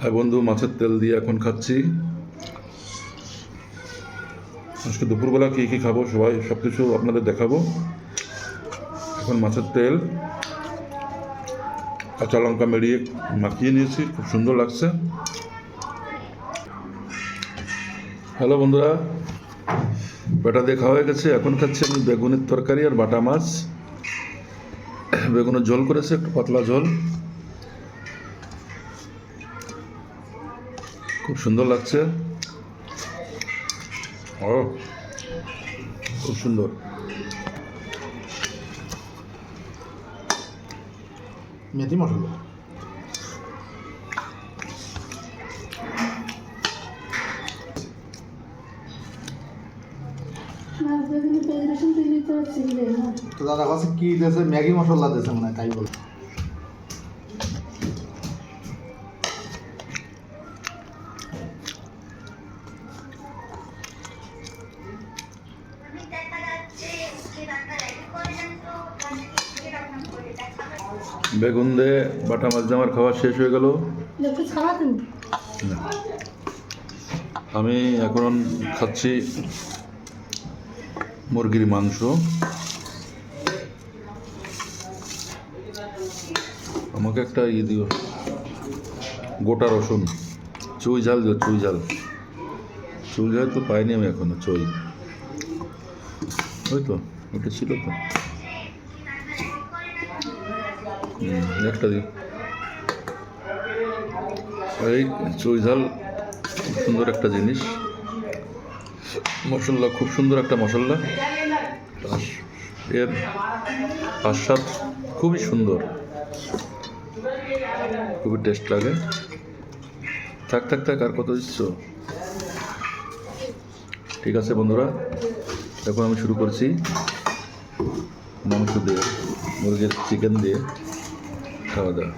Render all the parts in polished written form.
আর বন্ধু, মাছের তেল দিয়ে এখন খাচ্ছি। আজকে দুপুরবেলা কী কী খাবো সব কিছু আপনাদের দেখাবো। এখন মাছের তেল কাঁচা লঙ্কা মেরিয়ে মাখিয়ে নিয়েছি, খুব সুন্দর লাগছে। হ্যালো বন্ধুরা, বাটা দিয়ে খাওয়া হয়ে গেছে। এখন খাচ্ছি আমি বেগুনের তরকারি আর বাটা মাছ। বেগুনের ঝোল করেছে, একটু পাতলা ঝোল, খুব সুন্দর লাগছে। ও, খুব সুন্দর। মেথি মশলা তো দাদা কাছে কি দিয়েছে? ম্যাগি মশলা দিয়েছে মনে হয়, তাই বল। বেগুন দিয়ে বাটা মাছ দিয়ে আমার খাওয়া শেষ হয়ে গেল। আমি এখন খাচ্ছি মুরগির মাংস। আমাকে একটা দিও, গোটা রসুন, চুই ঝাল দিও, চুই ঝাল তো পাইনি আমি এখনো। ওই তো ওটা ছিল তো, একটা দিও। এই চুই ঝাল খুব সুন্দর একটা জিনিস, মশলা খুব সুন্দর একটা মশলা। এর আস্বাদ খুবই সুন্দর, খুবই টেস্ট লাগে। থাক আর কত দিচ্ছ? ঠিক আছে বন্ধুরা, এখন আমি শুরু করছি মাংস দিয়ে, মুরগির চিকেন দিয়ে খাওয়া দাওয়া।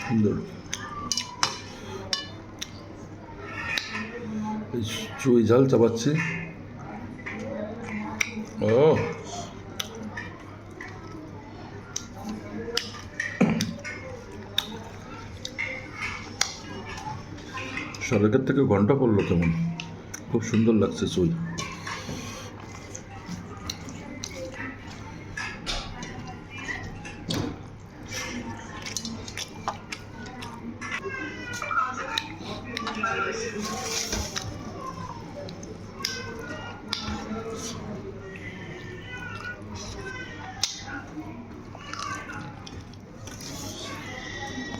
সুন্দর চুই ঝাল চাবাচ্ছি। ও, শালিকের থেকে ঘন্টা পড়লো কেমন, খুব সুন্দর লাগছে চুই।